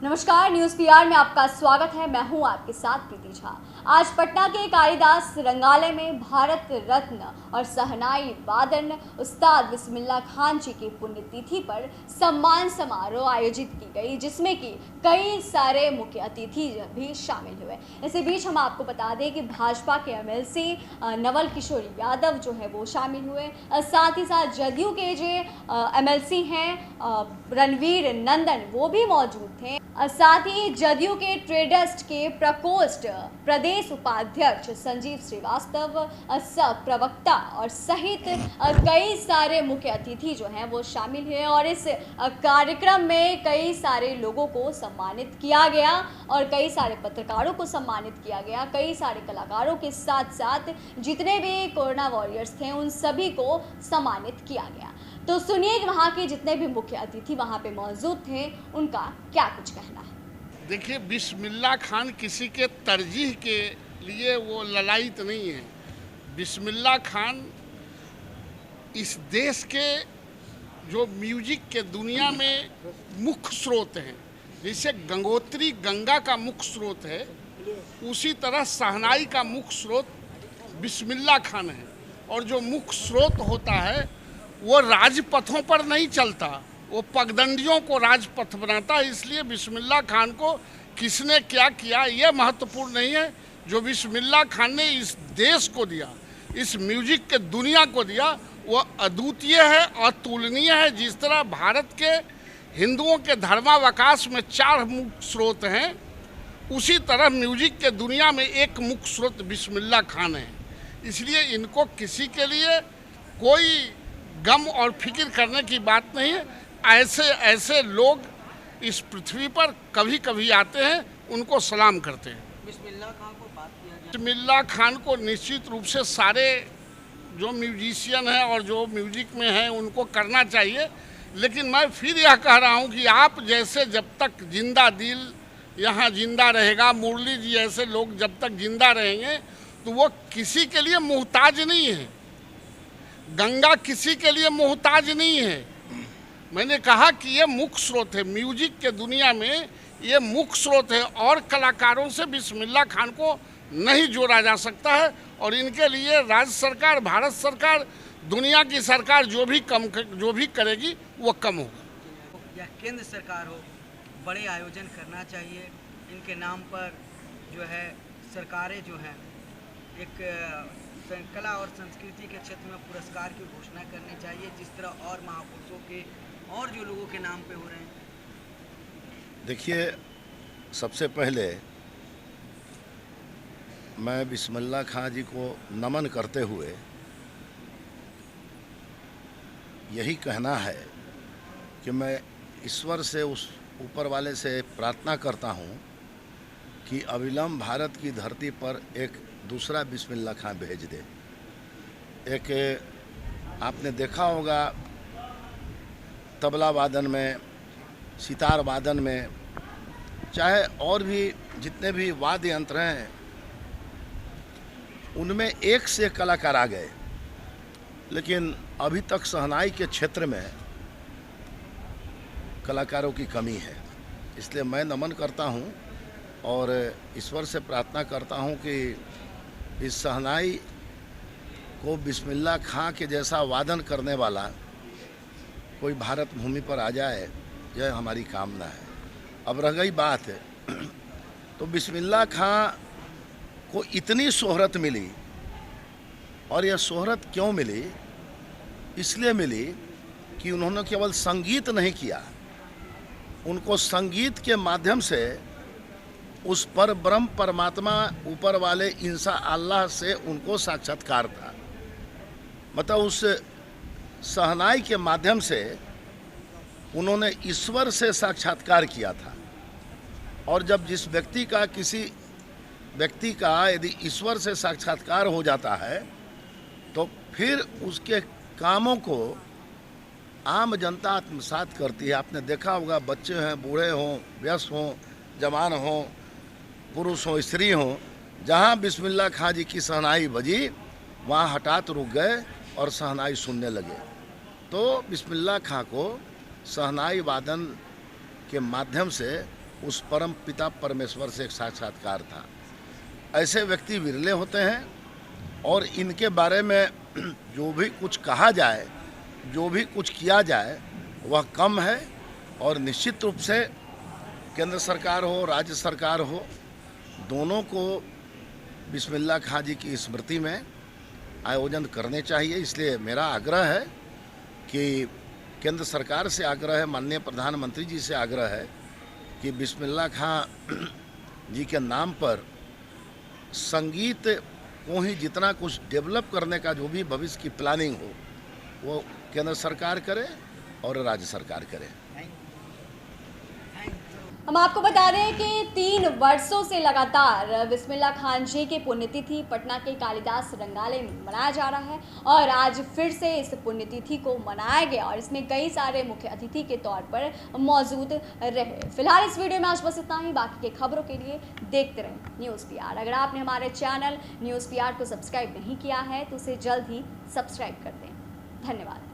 नमस्कार, news PR में आपका स्वागत है। मैं हूं आपके साथ प्रीति झा। आज पटना के कालिदास रंगालय में भारत रत्न और शहनाई वादन उस्ताद बिस्मिल्लाह खान जी की पुण्यतिथि पर सम्मान समारोह आयोजित की गई, जिसमें कि कई सारे मुख्य अतिथि भी शामिल हुए। इसी बीच हम आपको बता दें कि भाजपा के एमएलसी नवल किशोर यादव जो है वो शामिल हुए। साथ ही साथ जदयू के जो एमएलसी हैं रणवीर नंदन वो भी मौजूद थे। साथ ही जदयू के ट्रेडर्स के प्रकोष्ठ प्रदेश उपाध्यक्ष संजीव श्रीवास्तव, सब प्रवक्ता और सहित कई सारे मुख्य अतिथि जो हैं वो शामिल हुए और इस कार्यक्रम में कई सारे लोगों को सम्मानित किया गया और कई सारे पत्रकारों को सम्मानित किया गया। कई सारे कलाकारों के साथ साथ जितने भी कोरोना वॉरियर्स थे उन सभी को सम्मानित किया गया। तो सुनिए कि वहाँ के जितने भी मुख्य अतिथि वहाँ पे मौजूद थे उनका क्या कुछ कहना है। देखिए, बिस्मिल्लाह खान किसी के तरजीह के लिए वो ललायित नहीं है। बिस्मिल्लाह खान इस देश के जो म्यूजिक के दुनिया में मुख्य स्रोत हैं, जैसे गंगोत्री गंगा का मुख्य स्रोत है, उसी तरह शहनाई का मुख्य स्रोत बिस्मिल्लाह खान है। और जो मुख्य स्रोत होता है वो राजपथों पर नहीं चलता, वो पगडंडियों को राजपथ बनाता है। इसलिए बिस्मिल्लाह खान को किसने क्या किया ये महत्वपूर्ण नहीं है। जो बिस्मिल्लाह खान ने इस देश को दिया, इस म्यूजिक के दुनिया को दिया, वो अद्वितीय है, अतुलनीय है। जिस तरह भारत के हिंदुओं के धर्मावकाश में 4 मुख्य स्रोत हैं, उसी तरह म्यूजिक के दुनिया में एक मुख्य स्रोत बिस्मिल्लाह खान है। इसलिए इनको किसी के लिए कोई गम और फिक्र करने की बात नहीं है। ऐसे लोग इस पृथ्वी पर कभी कभी आते हैं, उनको सलाम करते हैं। बिस्मिल्लाह खान को बात किया जाए, बिस्मिल्लाह खान को निश्चित रूप से सारे जो म्यूजिशियन हैं और जो म्यूजिक में हैं उनको करना चाहिए। लेकिन मैं फिर यह कह रहा हूं कि आप जैसे जब तक जिंदा दिल यहाँ जिंदा रहेगा, मुरली जी ऐसे लोग जब तक जिंदा रहेंगे तो वो किसी के लिए मोहताज नहीं है। गंगा किसी के लिए मोहताज नहीं है। मैंने कहा कि ये मुख्य स्रोत है, म्यूजिक के दुनिया में ये मुख्य स्रोत है और कलाकारों से बिस्मिल्लाह खान को नहीं जोड़ा जा सकता है। और इनके लिए राज्य सरकार, भारत सरकार, दुनिया की सरकार जो भी करेगी वो कम होगा। या केंद्र सरकार हो, बड़े आयोजन करना चाहिए। इनके नाम पर जो है सरकारें जो हैं एक कला और संस्कृति के क्षेत्र में पुरस्कार की घोषणा करनी चाहिए, जिस तरह और महापुरुषों के और जो लोगों के नाम पे हो रहे हैं। देखिए, सबसे पहले मैं बिस्मिल्लाह खान जी को नमन करते हुए यही कहना है कि मैं ईश्वर से, उस ऊपर वाले से प्रार्थना करता हूँ कि अविलंब भारत की धरती पर एक दूसरा बिस्मिल्लाह खान भेज दे। एक आपने देखा होगा तबला वादन में, सितार वादन में, चाहे और भी जितने भी वाद्य यंत्र हैं उनमें एक से कलाकार आ गए, लेकिन अभी तक शहनाई के क्षेत्र में कलाकारों की कमी है। इसलिए मैं नमन करता हूं और ईश्वर से प्रार्थना करता हूं कि इस शहनाई को बिस्मिल्लाह खां के जैसा वादन करने वाला कोई भारत भूमि पर आ जाए, यह हमारी कामना है। अब रह गई बात तो बिस्मिल्लाह खां को इतनी शोहरत मिली, और यह शोहरत क्यों मिली? इसलिए मिली कि उन्होंने केवल संगीत नहीं किया, उनको संगीत के माध्यम से उस पर ब्रह्म परमात्मा ऊपर वाले इंसा अल्लाह से उनको साक्षात्कार था। मतलब उस शहनाई के माध्यम से उन्होंने ईश्वर से साक्षात्कार किया था। और जब जिस किसी व्यक्ति का यदि ईश्वर से साक्षात्कार हो जाता है तो फिर उसके कामों को आम जनता आत्मसात करती है। आपने देखा होगा, बच्चे हैं, बूढ़े हों, वयस्क हों, जवान हों, पुरुष हों, स्त्री हों, जहाँ बिस्मिल्लाह खान जी की शहनाई बजी वहाँ हठात रुक गए और शहनाई सुनने लगे। तो बिस्मिल्लाह खां को शहनाई वादन के माध्यम से उस परम पिता परमेश्वर से एक साक्षात्कार था। ऐसे व्यक्ति विरले होते हैं और इनके बारे में जो भी कुछ कहा जाए, जो भी कुछ किया जाए वह कम है। और निश्चित रूप से केंद्र सरकार हो, राज्य सरकार हो, दोनों को बिस्मिल्लाह खां जी की स्मृति में आयोजन करने चाहिए। इसलिए मेरा आग्रह है कि केंद्र सरकार से आग्रह है, माननीय प्रधानमंत्री जी से आग्रह है कि बिस्मिल्लाह खां जी के नाम पर संगीत को ही जितना कुछ डेवलप करने का जो भी भविष्य की प्लानिंग हो वो केंद्र सरकार करे और राज्य सरकार करे। हम आपको बता दें कि 3 वर्षों से लगातार बिस्मिल्लाह खान जी की पुण्यतिथि पटना के कालिदास रंगालय में मनाया जा रहा है और आज फिर से इस पुण्यतिथि को मनाया गया और इसमें कई सारे मुख्य अतिथि के तौर पर मौजूद रहे। फिलहाल इस वीडियो में आज बस इतना ही। बाकी के खबरों के लिए देखते रहें न्यूज़ PR। अगर आपने हमारे चैनल न्यूज़ PR को सब्सक्राइब नहीं किया है तो उसे जल्द ही सब्सक्राइब कर दें। धन्यवाद।